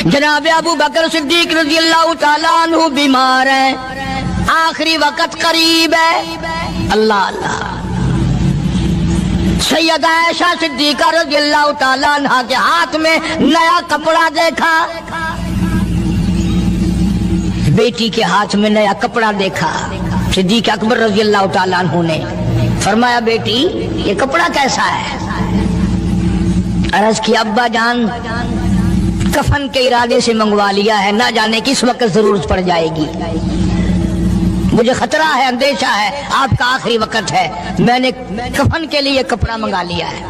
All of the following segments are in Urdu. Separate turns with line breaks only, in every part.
جناب ابو بکر صدیق رضی اللہ تعالیٰ عنہ بیمار ہیں، آخری وقت قریب ہے، اللہ اللہ۔ سیدہ عائشہ صدیقہ رضی اللہ تعالیٰ عنہ کے ہاتھ میں نیا کپڑا دیکھا، بیٹی کے ہاتھ میں نیا کپڑا دیکھا۔ صدیق اکبر رضی اللہ تعالیٰ عنہ نے فرمایا بیٹی یہ کپڑا کیسا ہے؟ عرض کی ابا جان کفن کے ارادے سے منگوا لیا ہے، نہ جانے کس وقت ضرورت پڑ جائے گی، مجھے خطرہ ہے، اندیشہ ہے، آپ کا آخری وقت ہے، میں نے کفن کے لیے کپڑا منگا لیا ہے۔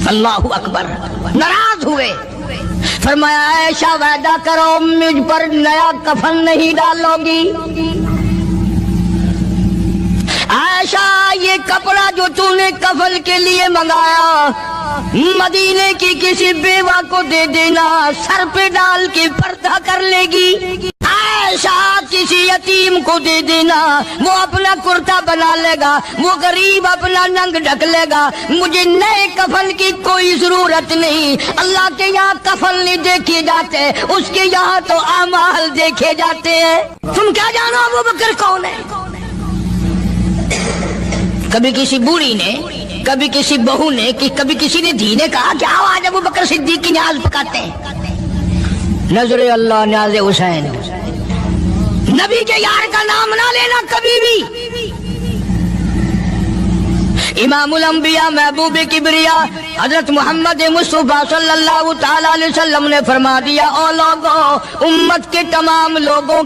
اللہ اکبر۔ ناراض ہوئے، فرمایا عائشہ وعدہ کرو مجھ پر نیا کفن نہیں ڈالو گی۔ عائشہ یہ کپڑا جو تو نے کفن کے لیے منگایا مدینے کی کسی بیوہ کو دے دینا، سر پہ ڈال کے پردہ کر لے گی۔ عائشہ کسی یتیم کو دے دینا، وہ اپنا کرتا بنا لے گا، وہ غریب اپنا ننگ ڈھک لے گا، مجھے نئے کفن کی کوئی ضرورت نہیں۔ اللہ کے یہاں کفن نہیں دیکھے جاتے، اس کے یہاں تو اعمال دیکھے جاتے ہیں۔ تم کیا جانو ابو بکر کون ہے؟ کبھی کسی بوڑھی نے، کبھی کسی بہو نے، کبھی کسی نے دھی نے کہا کہ آؤ آج ابو بکر صدیق کی نیاز پکاتے ہیں۔ نظر اللہ نیاز حسین، نبی کے یار کا نام نہ لینا کبھی بھی۔ امام الانبیاء محبوب کبریا حضرت محمد مصطفیٰ صلی اللہ تعالی علیہ وسلم نے فرما دیا، او لوگوں، امت کے تمام لوگوں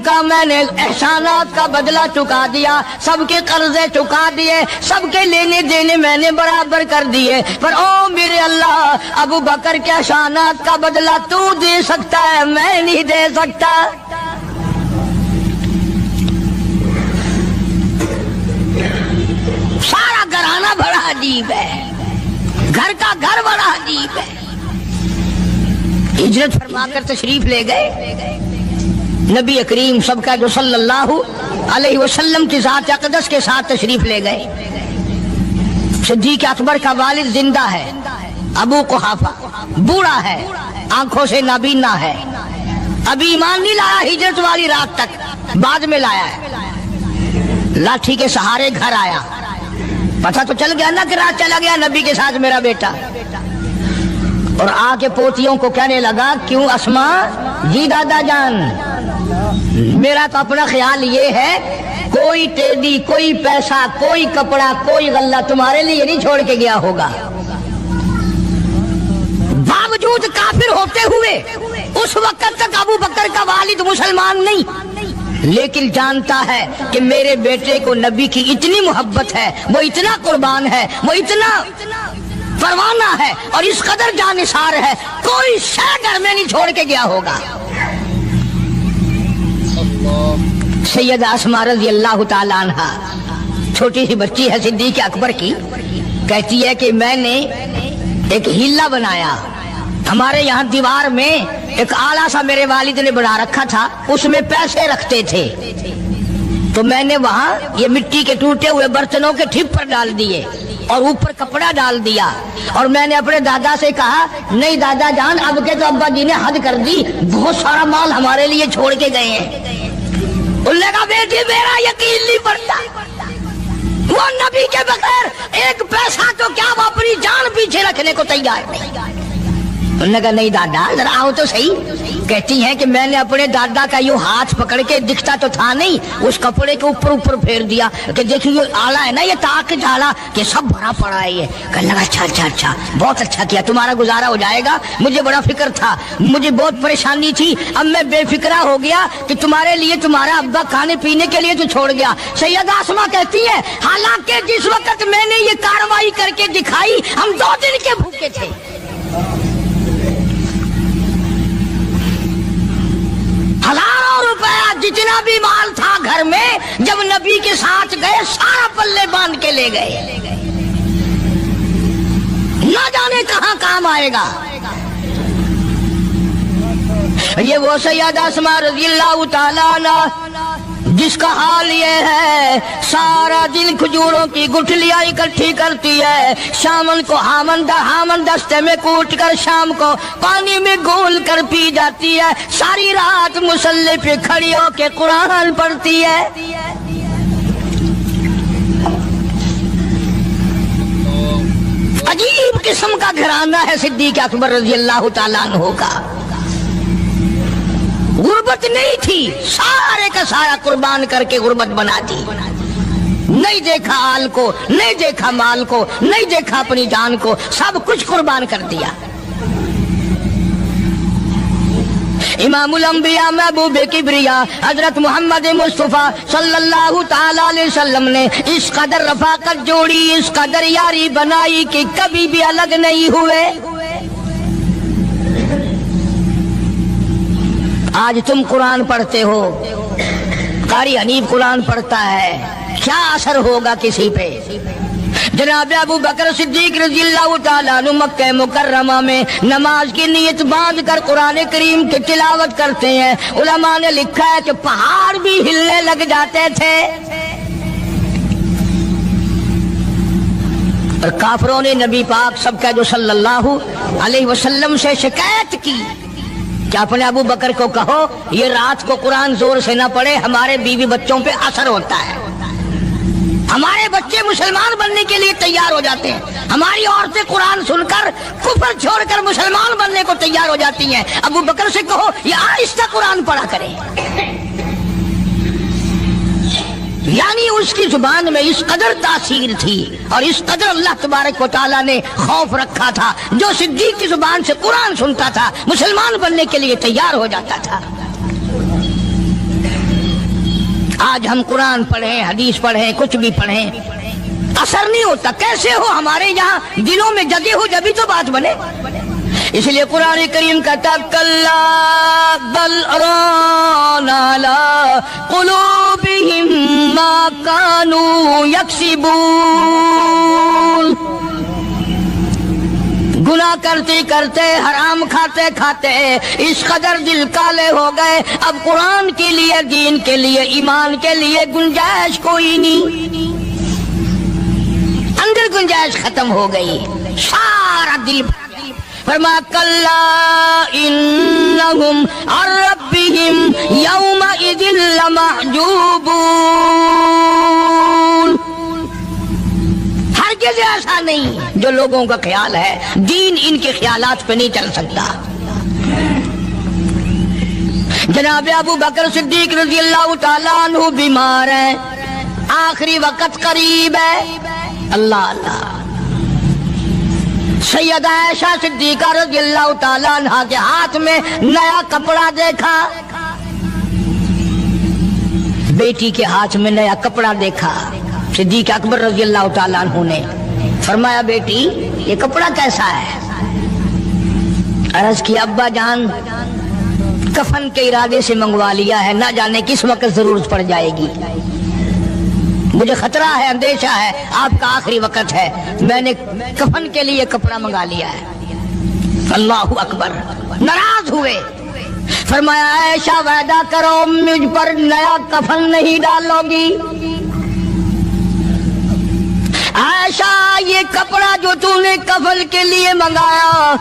کا میں نے احسانات کا بدلہ چکا دیا، سب کے قرضے چکا دیے، سب کے لینے دینے میں نے برابر کر دیے، پر او میرے اللہ ابو بکر کے احسانات کا بدلہ تو دے سکتا ہے، میں نہیں دے سکتا۔ سارا گھرانہ بڑا عجیب ہے، گھر کا گھر بڑا عجیب ہے۔ ہجرت فرما کر تشریف لے گئے نبی کریم سب کا جو صلی اللہ علیہ وسلم کی ذات اقدس کے ساتھ تشریف لے گئے۔ صدیق اکبر کا والد زندہ ہے، ابو قحافہ بوڑھا ہے، آنکھوں سے نابینا ہے، ابھی ایمان نہیں لایا ہجرت والی رات تک، بعد میں لایا ہے، لاٹھی کے سہارے گھر آیا، پتہ تو چل گیا نا کہ رات چلا گیا نبی کے ساتھ میرا بیٹا، اور آ کے پوتیوں کو کہنے لگا کیوں اسما جی دادا جان، میرا تو اپنا خیال یہ ہے کوئی ٹیڈی، کوئی پیسہ، کوئی کپڑا، کوئی غلہ تمہارے لیے نہیں چھوڑ کے گیا ہوگا۔ باوجود کافر ہوتے ہوئے اس وقت تک ابو بکر کا والد مسلمان نہیں، لیکن جانتا ہے کہ میرے بیٹے کو نبی کی اتنی محبت ہے، وہ اتنا قربان ہے، وہ اتنا پروانہ ہے اور اس قدر جانثار ہے، کوئی شے گھر میں نہیں چھوڑ کے گیا ہوگا۔ سیدہ اسماء رضی اللہ تعالیٰ عنہ چھوٹی سی بچی ہے صدیق اکبر کی، کہتی ہے کہ میں نے ایک ہیلا بنایا، ہمارے یہاں دیوار میں ایک آلہ سا میرے والد نے بنا رکھا تھا، اس میں پیسے رکھتے تھے، تو میں نے وہاں یہ مٹی کے ٹوٹے ہوئے برتنوں کے ٹھپ ڈال دیے اور اوپر کپڑا ڈال دیا، اور میں نے اپنے دادا سے کہا نہیں دادا جان اب کے تو ابا جی نے حد کر دی، بہت سارا مال ہمارے لیے چھوڑ کے گئے ہیں۔ انہوں نے کہا بیٹی میرا یقین نہیں پڑتا، وہ نبی کے بغیر ایک پیسہ تو کیا وہ اپنی جان پیچھے رکھنے کو تیار نہیں۔ انہوں نے کہا نہیں دادا ذرا آؤ تو صحیح۔ کہتی ہیں کہ میں نے اپنے دادا کا یوں ہاتھ پکڑ کے، دکھتا تو تھا نہیں، اس کپڑے کے اوپر پھیر دیا کہ دیکھیے یہ آلہ ہے نا، یہ تاک ڈالا کہ سب بھرا پڑا ہے، یہ کہنے لگا اچھا بہت اچھا کیا، تمہارا گزارا ہو جائے گا، مجھے بڑا فکر تھا، مجھے بہت پریشانی تھی، اب میں بے فکرہ ہو گیا کہ تمہارے لیے تمہارا ابا کھانے پینے کے لیے تو چھوڑ گیا۔ سیدہ اسماء کہتی ہے حالانکہ جس وقت میں نے یہ کارروائی کر کے دکھائی ہم 2 دن کے بھوکے تھے۔ ہزاروں روپیہ جتنا بھی مال تھا گھر میں، جب نبی کے ساتھ گئے سارا پلے باندھ کے لے گئے، نہ جانے کہاں کام آئے گا۔ یہ وہ سیدہ اسماء رضی اللہ تعالیٰ عنہ جس کا حال یہ ہے سارا دن کھجوروں کی گٹھلیاں اکٹھی کرتی ہے، شامن کو ہامن دستے میں کوٹ کر شام کو پانی میں گھول کر پی جاتی ہے، ساری رات مصلی پہ کھڑی ہو کے قرآن پڑھتی ہے۔ عجیب قسم کا گھرانہ ہے صدیق اکبر رضی اللہ تعالیٰ عنہ کا۔ غربت نہیں تھی، سارے کا سارا قربان کر کے غربت بنا دی۔ نہیں دیکھا آل کو، نہیں دیکھا مال کو، نہیں دیکھا اپنی جان کو، سب کچھ قربان کر دیا۔ امام الانبیاء محبوب کبریا حضرت محمد مصطفیٰ صلی اللہ تعالیٰ علیہ وسلم نے اس قدر رفاقت جوڑی، اس قدر یاری بنائی کہ کبھی بھی الگ نہیں ہوئے۔ آج تم قرآن پڑھتے ہو، قاری حنیف قرآن پڑھتا ہے، کیا اثر ہوگا کسی پہ؟ جناب ابو بکر صدیق رضی اللہ تعالیٰ عنہ مکہ مکرمہ میں نماز کی نیت باندھ کر قرآن کریم کی تلاوت کرتے ہیں، علماء نے لکھا ہے کہ پہاڑ بھی ہلنے لگ جاتے تھے۔ اور کافروں نے نبی پاک سب کا جو صلی اللہ علیہ وسلم سے شکایت کی کہ اپنے ابو بکر کو کہو یہ رات کو قرآن زور سے نہ پڑھے، ہمارے بیوی بچوں پہ اثر ہوتا ہے، ہمارے بچے مسلمان بننے کے لیے تیار ہو جاتے ہیں، ہماری عورتیں قرآن سن کر کفر چھوڑ کر مسلمان بننے کو تیار ہو جاتی ہیں، ابو بکر سے کہو یہ آہستہ قرآن پڑھا کرے۔ یعنی اس کی زبان میں اس قدر تاثیر تھی اور اس قدر اللہ تبارک و تعالیٰ نے خوف رکھا تھا، جو صدیق کی زبان سے قرآن سنتا تھا مسلمان بننے کے لیے تیار ہو جاتا تھا۔ آج ہم قرآن پڑھیں، حدیث پڑھیں، کچھ بھی پڑھیں، اثر نہیں ہوتا۔ کیسے ہو؟ ہمارے یہاں دلوں میں جگہ ہو جبھی تو بات بنے۔ اس لیے قرآن کریم کہتا کلا بل ران علی قلوبہم ما کانوا یکسبون، گناہ کرتے کرتے حرام کھاتے کھاتے اس قدر دل کالے ہو گئے، اب قرآن کے لیے، دین کے لیے، ایمان کے لیے گنجائش کوئی نہیں، اندر گنجائش ختم ہو گئی، سارا دل۔ فرمایا کلا انہم عن ربہم یومئذ لمحجوبون، ہرگز ایسا نہیں جو لوگوں کا خیال ہے، دین ان کے خیالات پہ نہیں چل سکتا۔ جناب ابو بکر صدیق رضی اللہ تعالیٰ عنہ بیمار ہیں، آخری وقت قریب ہے، اللہ اللہ۔ سیدہ عائشہ صدیقہ رضی اللہ تعالیٰ عنہ کے ہاتھ میں نیا کپڑا دیکھا، بیٹی کے ہاتھ میں نیا کپڑا دیکھا، صدیق اکبر رضی اللہ تعالیٰ عنہ نے فرمایا بیٹی یہ کپڑا کیسا ہے؟ عرض کی ابا جان کفن کے ارادے سے منگوا لیا ہے، نہ جانے کس وقت ضرورت پڑ جائے گی، مجھے خطرہ ہے، اندیشہ ہے، آپ کا آخری وقت ہے، میں نے کفن کے لیے کپڑا منگا لیا ہے۔ اللہ اکبر۔ ناراض ہوئے، فرمایا عائشہ وعدہ کرو مجھ پر نیا کفن نہیں ڈالو گی۔ عائشہ یہ کپڑا جو تو نے کفن کے لیے منگایا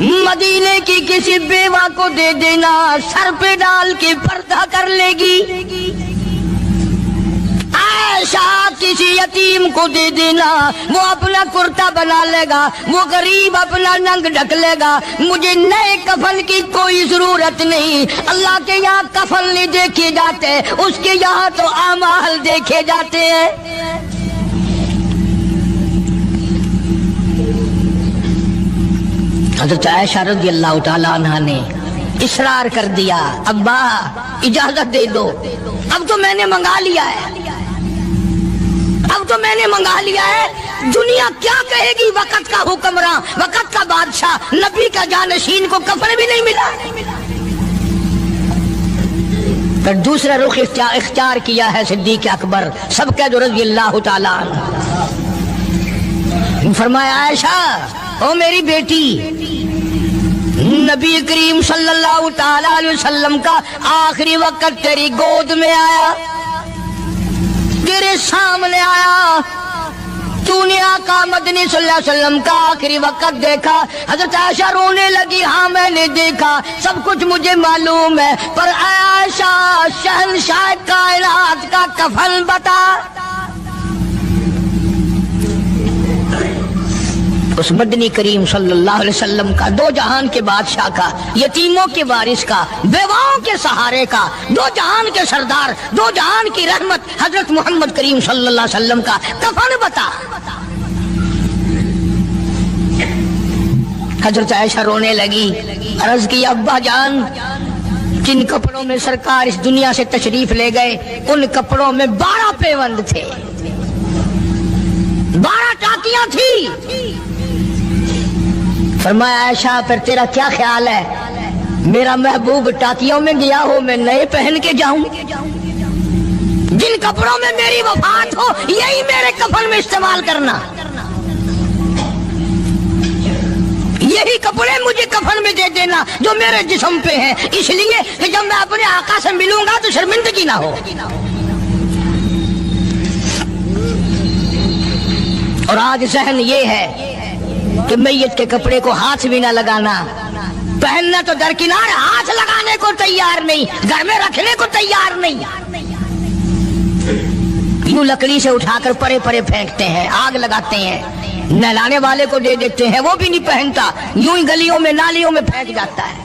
مدینے کی کسی بیوہ کو دے دینا، سر پہ ڈال کے پردہ کر لے گی۔ عائشہ کسی یتیم کو دے دینا، وہ اپنا کرتا بنا لے گا، وہ غریب اپنا ننگ ڈھک لے گا، مجھے نئے کفن کی کوئی ضرورت نہیں۔ اللہ کے یہاں کفن نہیں دیکھے جاتے، اس کے یہاں تو اعمال دیکھے جاتے ہیں۔ حضرت عائشہ رضی اللہ تعالیٰ عنہ نے اصرار کر دیا، ابا اجازت دے دو، اب تو میں نے منگا لیا ہے، اب تو میں نے منگا لیا ہے، دنیا کیا کہے گی؟ وقت کا حکمراں، وقت کا بادشاہ، نبی کا جانشین کو کفن بھی نہیں ملا۔ پھر دوسرا رخ اختیار کیا ہے صدیق اکبر سب کا جو رضی اللہ تعالیٰ عنہ، فرمایا عائشہ او میری بیٹی، نبی کریم صلی اللہ تعالیٰ علیہ وسلم کا آخری وقت تیری گود میں آیا، تیرے سامنے آیا، تو نے آقا مدنی صلی اللہ علیہ وسلم کا آخری وقت دیکھا۔ حضرت عائشہ رونے لگی، ہاں میں نے دیکھا، سب کچھ مجھے معلوم ہے، پر اے عائشہ شہنشاہ کائنات کا کفن بتا۔ اس مدنی کریم صلی اللہ علیہ وسلم کا، دو جہان کے بادشاہ کا، یتیموں کے وارث کا، بیواؤں کے سہارے کا، دو جہان کے سردار، دو جہان کی رحمت حضرت محمد کریم صلی اللہ علیہ وسلم کا کفن بتا۔ حضرت عائشہ رونے لگی، عرض کی ابا جان، جن کپڑوں میں سرکار اس دنیا سے تشریف لے گئے ان کپڑوں میں 12 پیوند تھے، 12 ٹاکیاں تھی۔ فرمایا عائشہ پھر تیرا کیا خیال ہے، میرا محبوب ٹاکیوں میں گیا ہو میں نئے پہن کے جاؤں؟ جن کپڑوں میں میری وفات ہو یہی میرے کفن میں استعمال کرنا، یہی کپڑے مجھے کفن میں دے دینا جو میرے جسم پہ ہیں، اس لیے کہ جب میں اپنے آقا سے ملوں گا تو شرمندگی نہ ہو۔ اور آج ذہن یہ ہے کہ میت کے کپڑے کو ہاتھ بھی نہ لگانا، پہننا تو درکنار، ہاتھ لگانے کو تیار نہیں، گھر میں رکھنے کو تیار نہیں، یوں لکڑی سے اٹھا کر پرے پرے پھینکتے ہیں، آگ لگاتے ہیں، نہلانے والے کو دے دیتے ہیں، وہ بھی نہیں پہنتا، یوں ہی گلیوں میں نالیوں میں پھینک جاتا ہے۔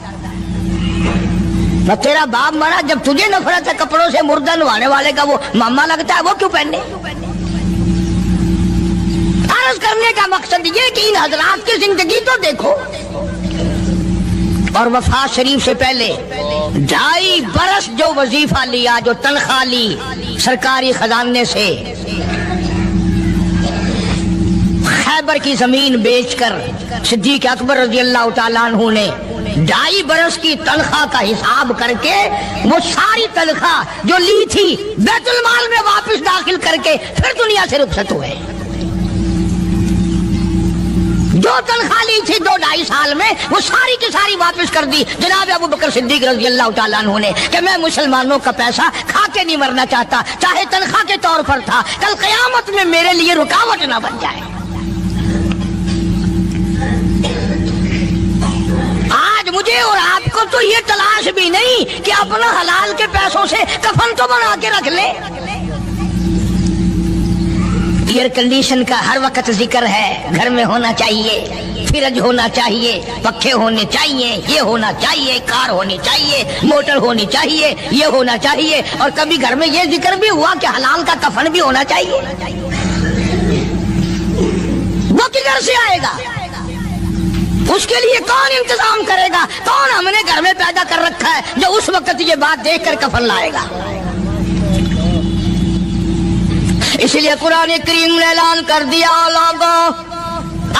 نہ تیرا باپ مرا، جب تجھے نفرت ہے کپڑوں سے، مردہ نوانے والے کا وہ ماما لگتا ہے، وہ کیوں پہننے؟ عرض کرنے کا مقصد یہ کہ ان حضرات کی زندگی تو دیکھو، اور وفات شریف سے پہلے 2.5 برس جو وظیفہ لیا، جو تنخواہ لی سرکاری خزانے سے، خیبر کی زمین بیچ کر صدیق اکبر رضی اللہ تعالیٰ عنہ نے 2.5 برس کی تنخواہ کا حساب کر کے وہ ساری تنخواہ جو لی تھی بیت المال میں واپس داخل کر کے پھر دنیا سے رخصت ہوئے۔ جو تنخواہ لی تھی 2-2.5 سال میں وہ ساری کی ساری واپس کر دی جناب ابو بکر صدیق رضی اللہ تعالیٰ عنہ نے، کہ میں مسلمانوں کا پیسہ کھا کے نہیں مرنا چاہتا، چاہے تنخواہ کے طور پر تھا، کل قیامت میں میرے لیے رکاوٹ نہ بن جائے۔ آج مجھے اور آپ کو تو یہ تلاش بھی نہیں کہ اپنا حلال کے پیسوں سے کفن تو بنا کے رکھ لیں۔ ایئر کنڈیشن کا ہر وقت ذکر ہے، گھر میں ہونا چاہیے، فریج ہونا چاہیے، پنکھے ہونے چاہیے، یہ ہونا چاہیے، کار ہونی چاہیے، موٹر ہونی چاہیے، یہ ہونا چاہیے، اور کبھی گھر میں یہ ذکر بھی ہوا کہ حلال کا کفن بھی ہونا چاہیے۔ وہ کدھر سے آئے گا؟ اس کے لیے کون انتظام کرے گا؟ کون ہم نے گھر میں پیدا کر رکھا ہے جو اس وقت یہ بات دیکھ کر کفن لائے گا؟ اس لیے قرآن کریم نے اعلان کر دیا، لوگوں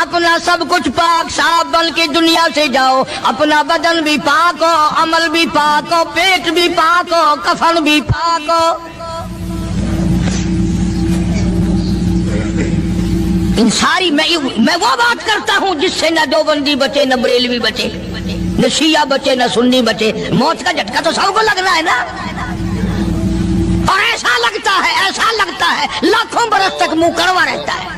اپنا سب کچھ پاک صاف بن کے دنیا سے جاؤ، اپنا بدن بھی پاک ہو، عمل بھی پاک ہو، پیٹ بھی پاک ہو، کفن بھی پاک ہو۔ ان ساری میں وہ بات کرتا ہوں جس سے نہ دیوبندی بچے، نہ بریلوی بچے، نہ شیعہ بچے، نہ سنی بچے۔ موت کا جھٹکا تو سب کو لگنا ہے نا، اور ایسا لگتا ہے لاکھوں برس تک منہ کڑوا رہتا ہے۔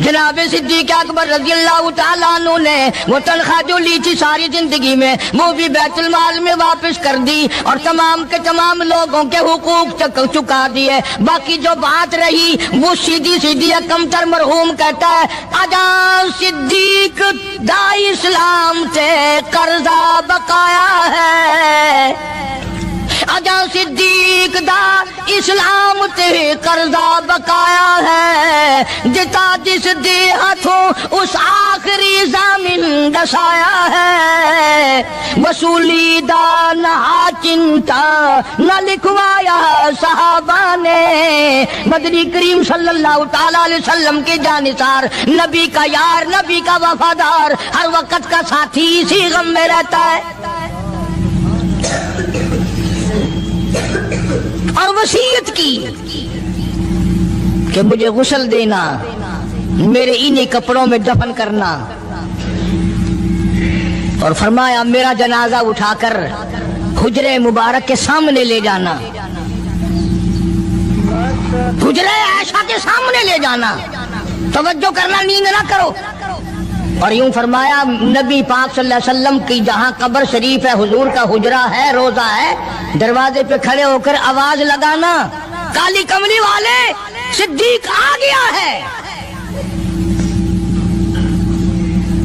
جناب صدیق اکبر رضی اللہ تعالیٰ عنہ نے وہ تنخواہ جو لی تھی ساری زندگی میں وہ بھی بیت المال میں واپس کر دی، اور تمام کے تمام لوگوں کے حقوق چکا دیے۔ باقی جو بات رہی وہ سیدھی کمتر مرحوم کہتا ہے، آجا صدیق دا اسلام تے قرضہ بقایا ہے، آجا صدیق دا اسلام تے قرضہ بقایا ہے، جتا جس دے ہاتھوں اس آخری زمین دسایا ہے، وصولی دا نہ چنتا نہ لکھوایا صحابہ نے۔ مدنی کریم صلی اللہ تعالیٰ علیہ وسلم کے جانثار، نبی کا یار، نبی کا وفادار، ہر وقت کا ساتھی اسی غم میں رہتا ہے، اور وصیت کی کہ مجھے غسل دینا، میرے انہی کپڑوں میں دفن کرنا، اور فرمایا میرا جنازہ اٹھا کر حجرے مبارک کے سامنے لے جانا، حجرہ عائشہ کے سامنے لے جانا، توجہ کرنا، نیند نہ کرو۔ اور یوں فرمایا نبی پاک صلی اللہ علیہ وسلم کی جہاں قبر شریف ہے، حضور کا حجرہ ہے، روضہ ہے، دروازے پہ کھڑے ہو کر آواز لگانا، کالی کملی والے صدیق آ گیا ہے۔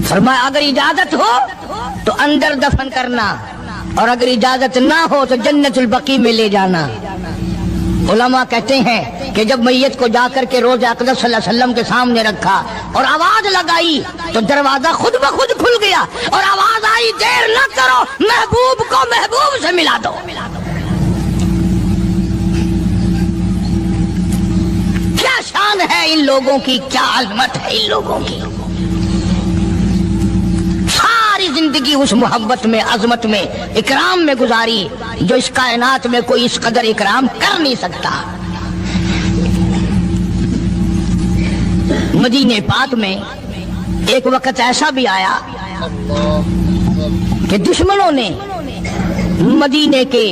فرمایا اگر اجازت ہو تو اندر دفن کرنا، اور اگر اجازت نہ ہو تو جنت البقیع میں لے جانا۔ علماء کہتے ہیں کہ جب میت کو جا کر کے روضہ اقدس صلی اللہ علیہ وسلم کے سامنے رکھا اور آواز لگائی تو دروازہ خود بخود کھل گیا، اور آواز آئی دیر نہ کرو، محبوب کو محبوب سے ملا دو۔ کیا شان ہے ان لوگوں کی، کیا عظمت ہے ان لوگوں کی، ساری زندگی اس محبت میں، عظمت میں، اکرام میں گزاری جو اس کائنات میں کوئی اس قدر اکرام کر نہیں سکتا۔ مدینہ پاک میں ایک وقت ایسا بھی آیا کہ دشمنوں نے مدینے کے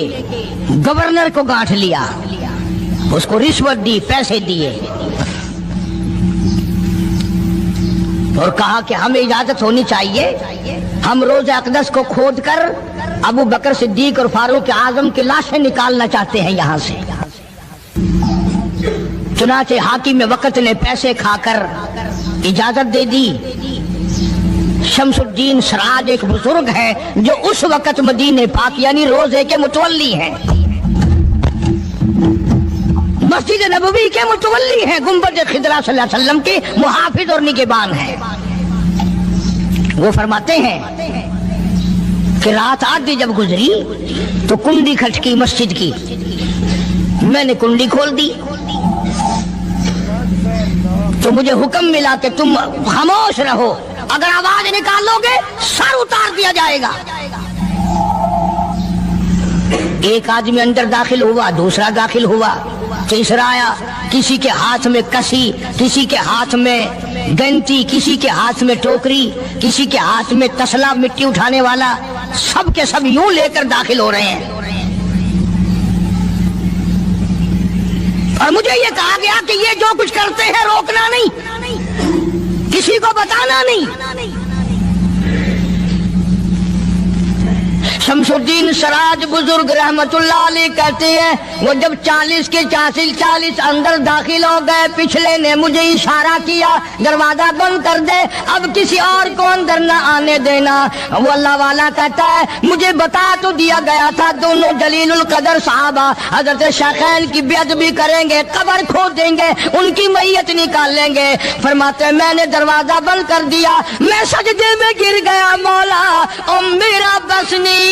گورنر کو گانٹھ لیا، اس کو رشوت دی، پیسے دیے، اور کہا کہ ہمیں اجازت ہونی چاہیے، ہم روضہ اقدس کو کھود کر ابو بکر صدیق اور فاروق اعظم کی لاشیں نکالنا چاہتے ہیں یہاں سے۔ چنانچہ حاکم وقت نے پیسے کھا کر اجازت دے دی۔ شمس الدین سراج ایک بزرگ ہے جو اس وقت مدینہ پاک یعنی روضے کے متولی ہیں، مسجد نبوی کے متولی ہیں، گنبد خضرا صلی اللہ علیہ وسلم کے محافظ اور نگہبان ہیں۔ وہ فرماتے ہیں کہ رات آدھی جب گزری تو کنڈی کھٹکی مسجد کی، میں نے کنڈی کھول دی تو مجھے حکم ملا کہ تم خاموش رہو، اگر آواز نکالو گے سر اتار دیا جائے گا۔ ایک آدمی اندر داخل ہوا، دوسرا داخل ہوا، تیسرا آیا، کسی کے ہاتھ میں کسی، کسی کے ہاتھ میں گنتی، کسی کے ہاتھ میں ٹوکری، کسی کے ہاتھ میں تسلا مٹی اٹھانے والا، سب کے سب یوں لے کر داخل ہو رہے ہیں۔ اور مجھے یہ کہا گیا کہ یہ جو کچھ کرتے ہیں روکنا نہیں، کسی کو بتانا نہیں۔ شمس الدین سراج بزرگ رحمت اللہ علیہ کہتے ہیں وہ جب 40 اندر داخل ہو گئے، پچھلے نے مجھے اشارہ کیا دروازہ بند کر دے، اب کسی اور کو اندر نہ آنے دینا۔ وہ اللہ والا کہتا ہے مجھے بتا تو دیا گیا تھا دونوں جلیل القدر صحابہ حضرت شیخین کی بے ادبی کریں گے، قبر کھود دیں گے، ان کی میت نکال لیں گے۔ فرماتے میں نے دروازہ بند کر دیا، میں سجدے میں گر گیا، مولا او میرا بس نہیں،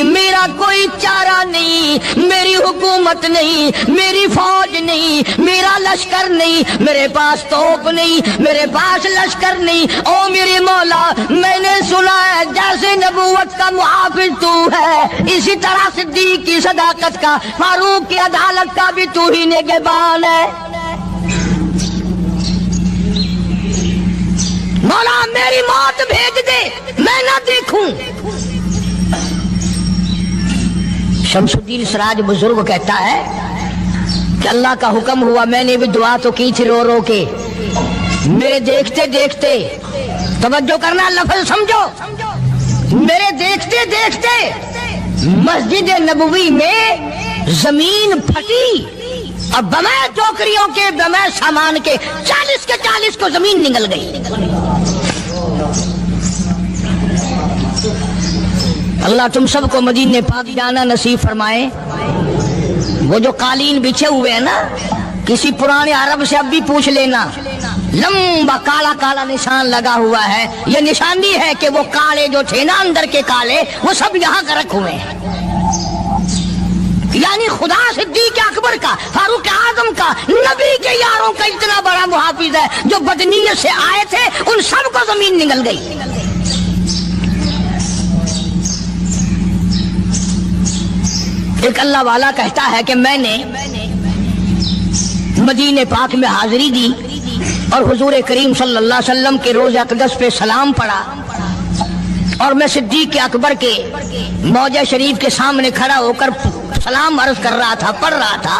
میرا کوئی چارہ نہیں، میری حکومت نہیں، میری فوج نہیں، میرا لشکر نہیں، میرے پاس توپ نہیں، میرے پاس لشکر نہیں، او میرے مولا میں نے سنا ہے جیسے نبوت کا محافظ تو ہے، اسی طرح صدیق کی صداقت کا، فاروق کی عدالت کا بھی تو ہی نگہبان ہے۔ مولا میری موت بھیج دے، میں نہ دیکھوں۔ شمس الدین سراج بزرگ کہتا ہے کہ اللہ کا حکم ہوا، میں نے بھی دعا تو کی تھی رو رو کے، میرے دیکھتے دیکھتے، توجہ کرنا لفظ سمجھو، میرے دیکھتے دیکھتے مسجد نبوی میں زمین پھٹی اور بغیر ٹوکریوں کے بغیر سامان کے 40 کو زمین نگل گئی۔ اللہ تم سب کو مدینہ پاک جانا نصیب فرمائے۔ وہ جو قالین بچھے ہوئے ہیں نا، کسی پرانے عرب سے اب بھی پوچھ لینا، لمبا کالا کالا نشان لگا ہوا ہے، یہ نشانی ہے کہ وہ کالے جو تھے نا اندر کے کالے، وہ سب یہاں کا رکھ ہوئے ہیں، یعنی خدا صدیق اکبر کا، فاروق اعظم کا، نبی کے یاروں کا اتنا بڑا محافظ ہے، جو بدنیت سے آئے تھے ان سب کو زمین نگل گئی۔ ایک اللہ والا کہتا ہے کہ میں نے مدینہ پاک میں حاضری دی اور حضور کریم صلی اللہ علیہ وسلم کے روضہ اقدس پہ سلام پڑھا، اور میں صدیق اکبر کے موضع شریف کے سامنے کھڑا ہو کر سلام عرض کر رہا تھا، پڑھ رہا تھا۔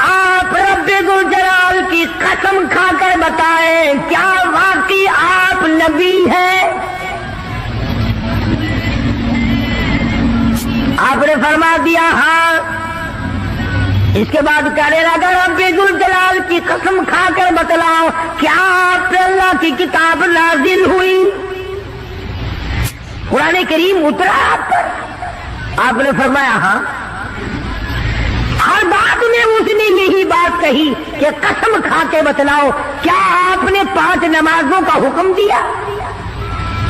آپ رب ذو جلال کی قسم کھا کر بتائیں کیا واقعی آپ نبی ہیں؟ آپ نے فرما دیا ہاں۔ اس کے بعد کہنے لگا رب ذو جلال کی قسم کھا کر بتلاؤ کیا آپ پہ اللہ کی کتاب نازل ہوئی؟ قرآن کریم اترا آپ پر؟ آپ نے فرمایا ہاں۔ ہر بات میں اس نے یہی بات کہی کہ قسم کھا کے بتلاؤ کیا آپ نے 5 نمازوں کا حکم دیا؟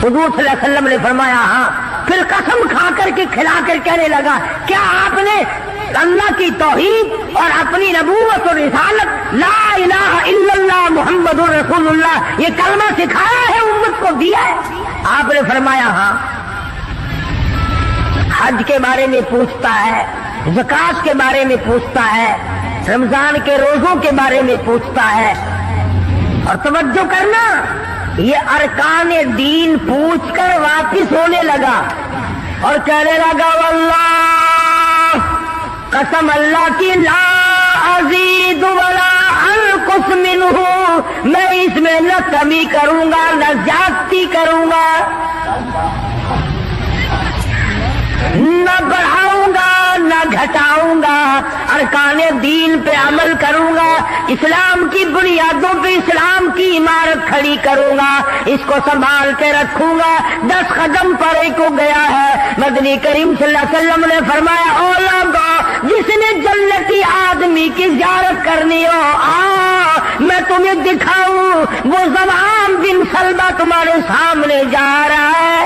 حضور صلی اللہ علیہ وسلم نے فرمایا ہاں۔ پھر قسم کھا کر کے کھلا کر کہنے لگا کیا آپ نے اللہ کی توحید اور اپنی نبوت اور رسالت لا الہ الا اللہ محمد رسول اللہ یہ کلمہ سکھایا ہے، امت کو دیا ہے؟ آپ نے فرمایا ہاں۔ حج کے بارے میں پوچھتا ہے، زکات کے بارے میں پوچھتا ہے، رمضان کے روزوں کے بارے میں پوچھتا ہے۔ اور توجہ کرنا، یہ ارکان دین پوچھ کر واپس ہونے لگا اور کہنے لگا واللہ، قسم اللہ کی، لا ازید ولا انقص منہ، میں اس میں نہ کمی کروں گا نہ زیادتی کروں گا، نہ بڑھاؤں گا نہ گھٹاؤں گا، ارکان دین پہ عمل کروں گا، اسلام کی بنیادوں پہ اسلام کی عمارت کھڑی کروں گا، اس کو سنبھال کے رکھوں گا۔ 10 قدم پر ایک ہو گیا ہے۔ مدنی کریم صلی اللہ علیہ وسلم نے فرمایا او لوگو، جس نے جنتی آدمی کی زیارت کرنی ہو میں تمہیں دکھاؤں، وہ زمام بن سلمہ تمہارے سامنے جا رہا ہے۔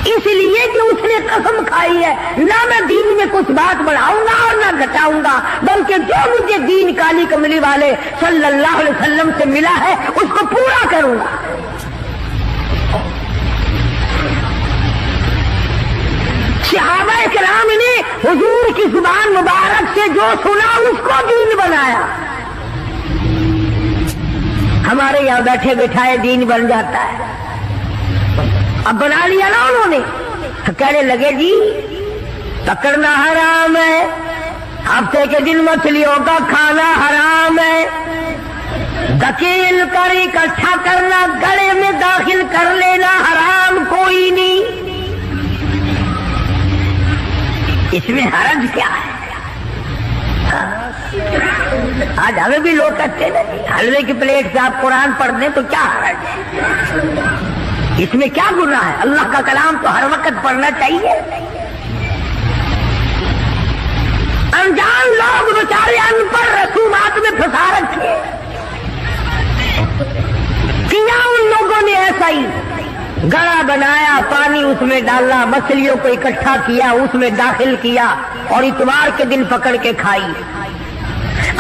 اس لیے کہ اس نے قسم کھائی ہے نہ میں دین میں کچھ بات بڑھاؤں گا اور نہ گھٹاؤں گا، بلکہ جو مجھے دین کالی کملی والے صلی اللہ علیہ وسلم سے ملا ہے اس کو پورا کروں گا۔ صحابہ کرام نے حضور کی زبان مبارک سے جو سنا اس کو دین بنایا۔ ہمارے یہاں بیٹھے بٹھائے دین بن جاتا ہے، اب بنا لیا نا انہوں نے، کہنے لگے جی پکڑنا حرام ہے، ہفتے کے دن مچھلیوں کا کھانا حرام ہے، دکیل کر اکٹھا کرنا گلے میں داخل کر لینا حرام کوئی نہیں، اس میں حرج کیا ہے؟ آج ہمیں بھی لوگ کہتے ہیں حلوے کی پلیٹ سے آپ قرآن پڑھ دیں تو کیا حرج ہے؟ اس میں کیا گناہ ہے؟ اللہ کا کلام تو ہر وقت پڑھنا چاہیے۔ انجان لوگ بیچارے ان پڑھ رسومات میں پھنسا رکھے، کیا ان لوگوں نے ایسا ہی گڑا بنایا، پانی اس میں ڈالا، مچھلیوں کو اکٹھا کیا، اس میں داخل کیا اور اتوار کے دن پکڑ کے کھائی۔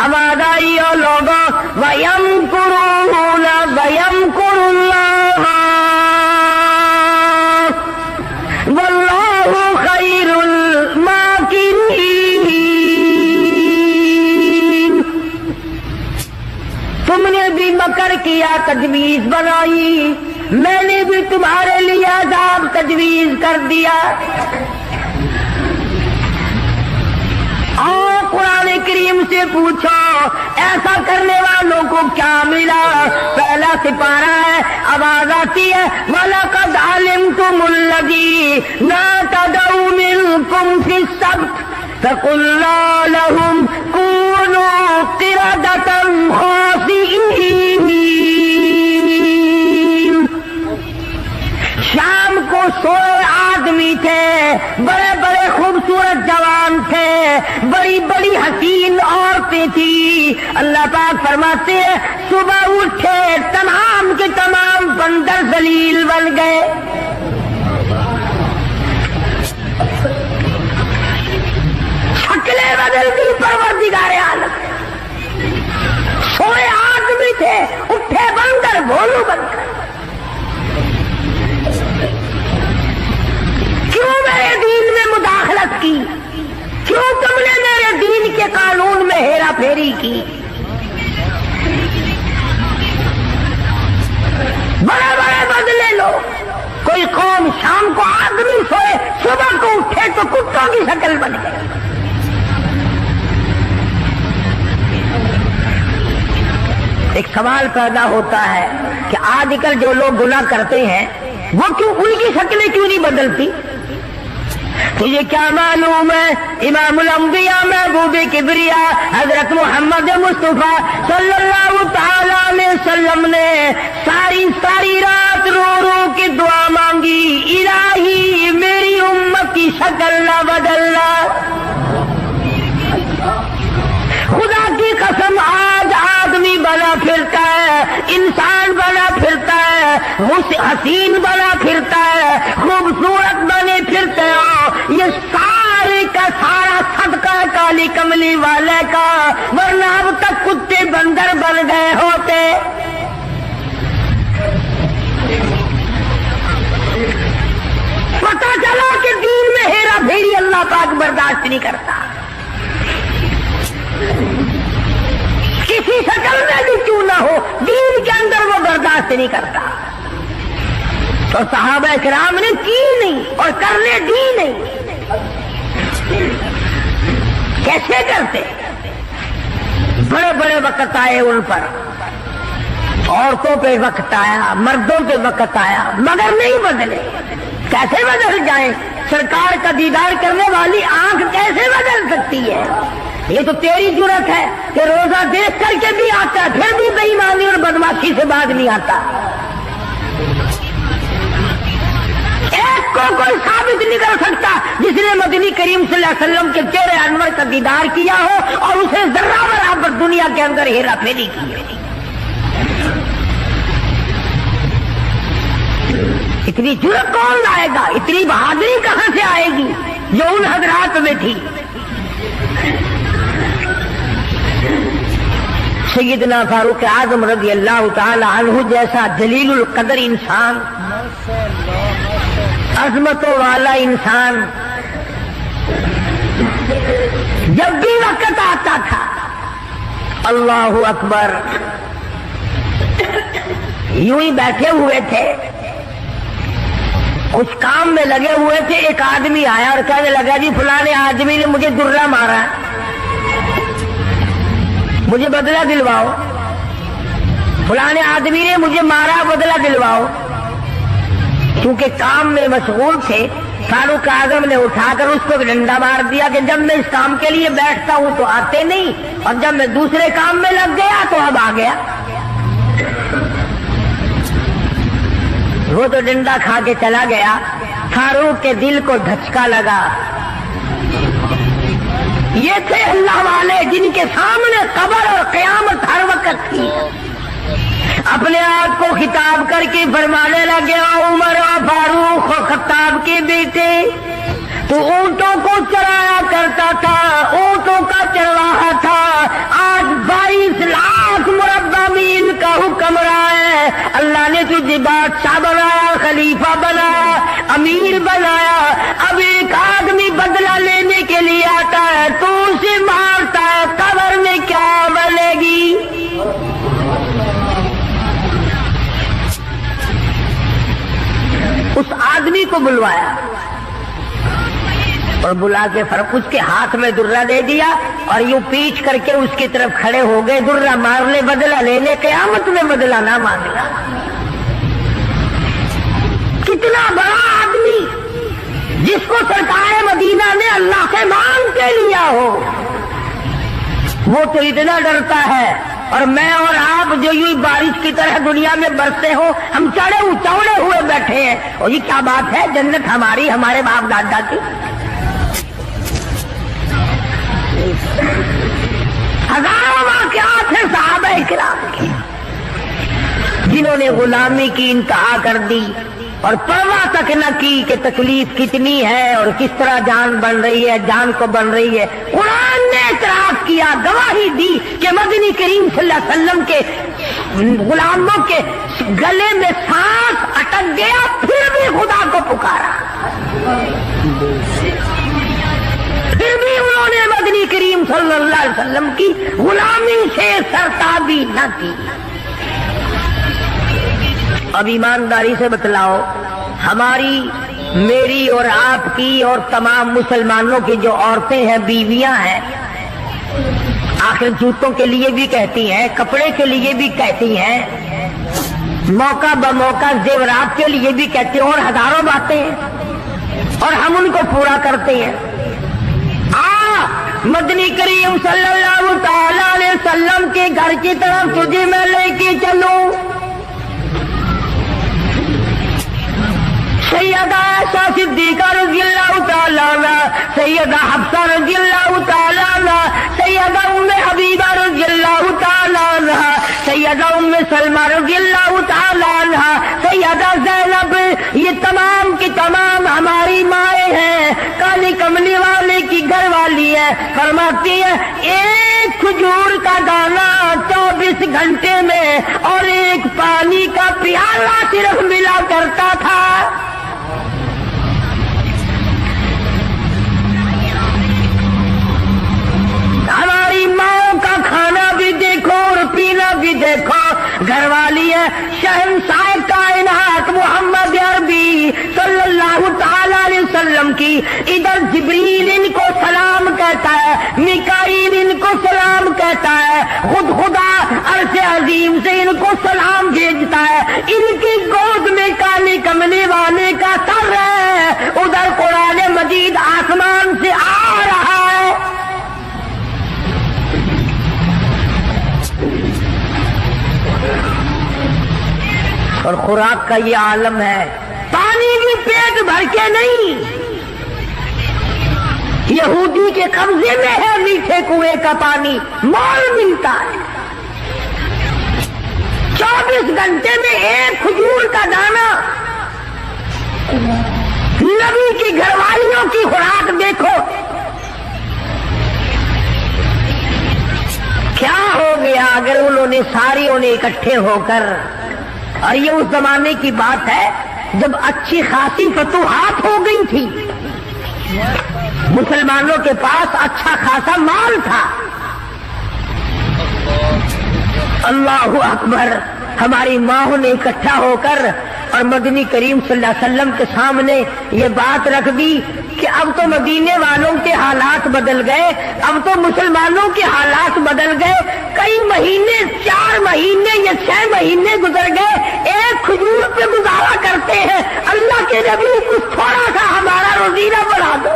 آواز آئی اور لوگوں وَيَمْكُرُونَ وَيَمْكُرُ اللَّهُ وَاللَّهُ خَيْرُ الْمَاكِرِينَ۔ تم نے بھی مکر کیا، تجویز بنائی، میں نے بھی تمہارے لیے عذاب تجویز کر دیا۔ اور قرآن کریم سے پوچھو ایسا کرنے والوں کو کیا ملا؟ پہلا سپارہ ہے، آواز آتی ہے وَلَقَدْ عَلِمْتُمُ الَّذِينَ اعْتَدَوْا مِنْكُمْ فِي السَّبْتِ فَقُلْنَا لَهُمْ كُونُوا قِرَدَةً خَاسِئِينَ۔ شام کو سوئے آدمی تھے، بڑے بڑے خوبصورت جوان تھے، بڑی بڑی حسین عورتیں تھی۔ اللہ پاک فرماتے ہیں صبح اٹھے تمام کے تمام بندر ذلیل بن گئے۔ شکلیں بدل گئی پروردگار عالم، سوئے آدمی تھے اٹھے بندر بھولو بن گئے۔ کیوں میرے دین میں مداخلت کی؟ کیوں تم نے میرے دین کے قانون میں ہیرا پھیری کی؟ بڑے بڑے بدلے لو، کوئی قوم شام کو آدمی سوئے صبح کو اٹھے تھے تو کتوں کی شکل بن گئے. ایک سوال پیدا ہوتا ہے کہ آج کل جو لوگ گناہ کرتے ہیں وہ کیوں ان کی شکلیں کیوں نہیں بدلتی؟ تجھے کیا معلوم ہے امام الانبیاء محبوب کبریا حضرت محمد مصطفیٰ صلی اللہ تعالی علیہ وسلم نے ساری رات رو رو کے دعا مانگی، الہی میری امت کی شکل نہ بدلنا. خدا کی قسم آج آدمی بنا پھرتا ہے، انسان بنا پھرتا ہے، حسین بنا پھرتا ہے، خوبصورت بنے پھرتے ہو، یہ سارے کا سارا صدقہ کالی کملی والے کا، ورنہ اب تک کتے بندر بن گئے ہوتے. پتہ چلا کہ دین میں ہیرا پھیری اللہ پاک برداشت نہیں کرتا، کسی شکل میں بھی کیوں نہ ہو، دین کے اندر وہ برداشت نہیں کرتا. تو صحابہ کرام نے کی نہیں اور کرنے دی نہیں. کیسے کرتے؟ بڑے بڑے وقت آئے ان پر، عورتوں پہ وقت آیا، مردوں پہ وقت آیا، مگر نہیں بدلے. کیسے بدل جائیں؟ سرکار کا دیدار کرنے والی آنکھ کیسے بدل سکتی ہے؟ یہ تو تیری جرت ہے کہ روزہ دیکھ کر کے بھی آتا ہے پھر بھی بے ایمانی اور بدماشی سے باز نہیں آتا. ایک کو کوئی ثابت نہیں کر سکتا جس نے مدنی کریم صلی اللہ علیہ وسلم کے چہرے انور کا دیدار کیا ہو اور اسے ذرہ برابر دنیا کے اندر ہیرا پھیری کی. اتنی جرت کون لائے گا؟ اتنی بہادری کہاں سے آئے گی جو ان حضرات میں تھی؟ سیدنا فاروق اعظم رضی اللہ تعالی عنہ جیسا جلیل القدر انسان، عظمتوں والا انسان، جب بھی وقت آتا تھا اللہ اکبر یوں ہی بیٹھے ہوئے تھے، کچھ کام میں لگے ہوئے تھے، ایک آدمی آیا اور کہنے لگا جی فلانے آدمی نے مجھے درہ مارا ہے، مجھے بدلہ دلواؤ. فلانے آدمی نے مجھے مارا، بدلہ دلواؤ. کیونکہ کام میں مشغول تھے، فاروق اعظم نے اٹھا کر اس کو ڈنڈا مار دیا کہ جب میں اس کام کے لیے بیٹھتا ہوں تو آتے نہیں، اور جب میں دوسرے کام میں لگ گیا تو اب آ گیا. وہ تو ڈنڈا کھا کے چلا گیا. فاروق کے دل کو دھچکا لگا. یہ تھے اللہ والے جن کے سامنے قبر اور قیامت ہر وقت تھی. اپنے آپ کو خطاب کر کے فرمانے لگے عمر و فاروق و خطاب کے بیٹے، تو اونٹوں کو چرایا کرتا تھا، اونٹوں کا چرواہا تھا، آج 22 لاکھ مربع میل کا حکمراں ہے. اللہ نے تجھے بادشاہ بنایا، خلیفہ بنایا، امیر بنایا. اب ایک آدمی بدلہ لینے کے لیے آتا ہے تو اسے مارتا ہے، قبر میں کیا بنے گی؟ اس آدمی کو بلوایا اور بلا کے فرق اس کے ہاتھ میں درہ دے دیا اور یوں پیچھ کر کے اس کی طرف کھڑے ہو گئے، درہ مارنے بدلہ لینے، قیامت میں بدلہ نہ مانگنا. کتنا بڑا آدمی جس کو سرکار مدینہ نے اللہ سے مانگ کے لیا ہو، وہ تو اتنا ڈرتا ہے. اور میں اور آپ جو یوں بارش کی طرح دنیا میں برستے ہو، ہم چوڑے ہوئے بیٹھے ہیں. اور یہ کیا بات ہے؟ جنت ہماری، ہمارے باپ دادا کی. ہزاروں واقعات ہیں صحابہ کرام کے جنہوں نے غلامی کی انتہا کر دی اور پرواہ تک نہ کی کہ تکلیف کتنی ہے اور کس طرح جان بن رہی ہے، جان کو بن رہی ہے. قرآن نے اعتراف کیا، گواہی دی کہ مدنی کریم صلی اللہ علیہ وسلم کے غلاموں کے گلے میں سانس اٹک گیا، پھر بھی خدا کو پکارا، پھر بھی انہوں نے مدنی کریم صلی اللہ علیہ وسلم کی غلامی سے سرتابی نہ کی. اب ایمانداری سے بتلاؤ، ہماری میری اور آپ کی اور تمام مسلمانوں کی جو عورتیں ہیں، بیویاں ہیں، آخر جوتوں کے لیے بھی کہتی ہیں، کپڑے کے لیے بھی کہتی ہیں، موقع بموقع زیورات کے لیے بھی کہتے ہیں، اور ہزاروں باتیں ہیں، اور ہم ان کو پورا کرتے ہیں۔ مدنی کریم صلی اللہ تعالی علیہ وسلم کے گھر کی طرف تجھے میں لے کے چلوں۔ سیدہ عائشہ صدیقہ رضی اللہ تعالی عنہ، سیدہ حفصہ رضی اللہ تعالی عنہ، سیدہ ام حبیبہ رضی اللہ تعالی عنہ، سیدہ ام سلمہ رضی اللہ تعالی عنہ، سیدہ زینب، یہ تمام کی تمام ہماری مائیں ہیں، کالی کملی والے کی گھر والی ہے۔ فرماتی ہے ایک کھجور کا دانہ 24 گھنٹے میں اور ایک پانی کا پیالہ صرف ملا کرتا تھا۔ ہماری ماں کا کھانا بھی دیکھو اور پینا بھی دیکھو، گھر والی ہے شہنشاہ کائنات محمد عربی صلی اللہ تعالی علیہ وسلم کی، ادھر جبریل ان کو سلام کہتا ہے، میکائیل ان کو سلام کہتا ہے، خود خدا عرش عظیم سے ان کو سلام بھیجتا ہے، ان کی گود میں کالی کملی والے کا سر ہے، ادھر قرآن مجید آسمان سے آ رہا ہے۔ اور خوراک کا یہ عالم ہے، پانی بھی پیٹ بھر کے نہیں، یہودی کے قبضے میں ہے میٹھے کنویں کا پانی، مول ملتا ہے۔ 24 گھنٹے میں ایک کھجور کا دانہ، نبی کی گھر والیوں کی خوراک دیکھو، کیا ہو گیا اگر انہوں نے ساریوں نے اکٹھے ہو کر، اور یہ اس زمانے کی بات ہے جب اچھی خاصی فتوحات ہو گئی تھی، مسلمانوں کے پاس اچھا خاصا مال تھا۔ اللہ اکبر، ہماری ماں نے اکٹھا ہو کر اور مدنی کریم صلی اللہ علیہ وسلم کے سامنے یہ بات رکھ دی کہ اب تو مدینے والوں کے حالات بدل گئے، اب تو مسلمانوں کے حالات بدل گئے، کئی مہینے 4 مہینے یا 6 مہینے گزر گئے، ایک کھجور پہ گزارا کرتے ہیں، اللہ کے نبی کچھ تھوڑا سا ہمارا روزینہ بڑھا دو۔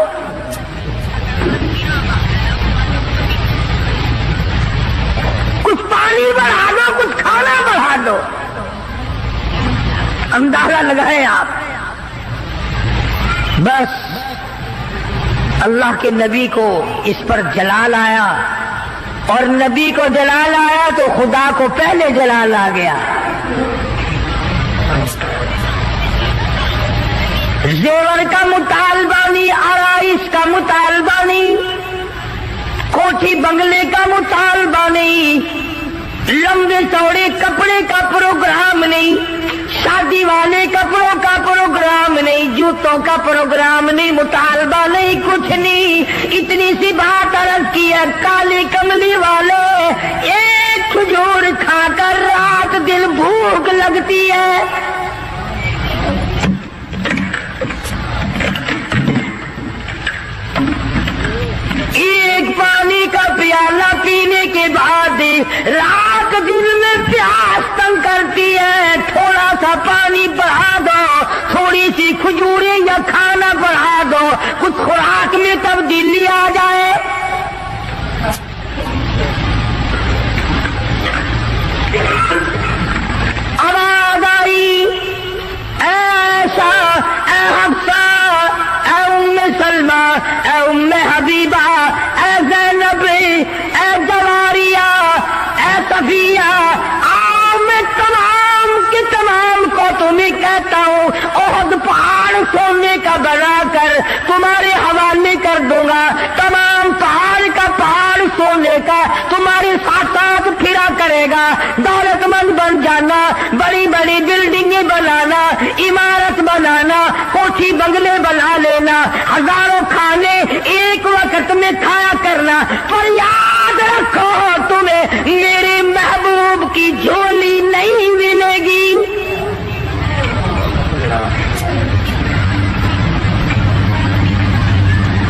کچھ پانی بڑھا دو، کچھ کھانا بڑھا دو۔ اندازہ لگائیں آپ، بس اللہ کے نبی کو اس پر جلال آیا، اور نبی کو جلال آیا تو خدا کو پہلے جلال آ گیا۔ زیور کا مطالبہ نہیں، آرائش کا مطالبہ نہیں، کوٹھی بنگلے کا مطالبہ نہیں، لمبے چوڑے کپڑے کا پروگرام نہیں، شادی والے کپڑوں کا پروگرام نہیں، جوتوں کا پروگرام نہیں، مطالبہ نہیں، کچھ نہیں، اتنی سی بات عرض کی ہے، کالی کملی والے ایک کھجور کھا کر رات دن بھوک لگتی ہے، ایک پانی کا پیالہ پینے کے بعد رات دن میں پیاس تنگ کرتی ہے، تھوڑا سا پانی بڑھا دو، تھوڑی سی کھجوریں یا کھانا بڑھا دو، کچھ خوراک میں تبدیلی آ جائے۔ آواز آئی، ایسا اے حفصہ، اے ام سلمہ، اے ام حبیبہ، اے زینب، اے جواریہ، اے صفیہ، آؤ میں تمام کے تمام کو تمہیں کہتا ہوں، احد پہاڑ سونے کا بنا کر تمہارے حوالے کر دوں گا، تمام پہاڑ کا پہاڑ سونے کا تمہارے ساتھ ساتھ پھرا کرے گا، دولت مند بن جانا، بڑی بڑی بلڈنگیں بنانا، عمارت بنانا، کوٹھی بنگلے بنا لینا، ہزاروں کھانے ایک وقت میں کھایا کرنا، پر یاد رکھو تمہیں میرے محبوب کی جھولی نہیں ملے گی۔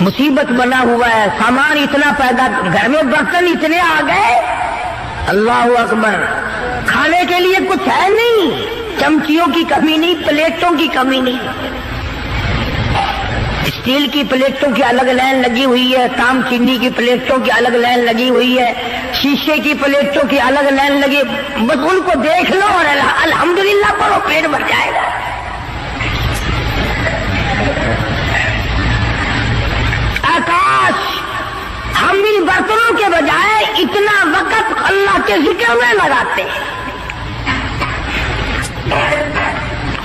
مصیبت بنا ہوا ہے، سامان اتنا پیدا، گھر میں برتن اتنے آ گئے، اللہ اکبر، کھانے کے لیے کچھ ہے نہیں، چمچیوں کی کمی نہیں، پلیٹوں کی کمی نہیں، اسٹیل کی پلیٹوں کی الگ لائن لگی ہوئی ہے، تام چینی کی پلیٹوں کی الگ لائن لگی ہوئی ہے، شیشے کی پلیٹوں کی الگ لائن لگی، بس ان کو دیکھ لو اور الحمدللہ پڑھو، پیٹ بھر جائے گا۔ آکاش، ہم ان برتنوں کے بجائے اتنا وقت اللہ کے ذکر میں لگاتے ہیں،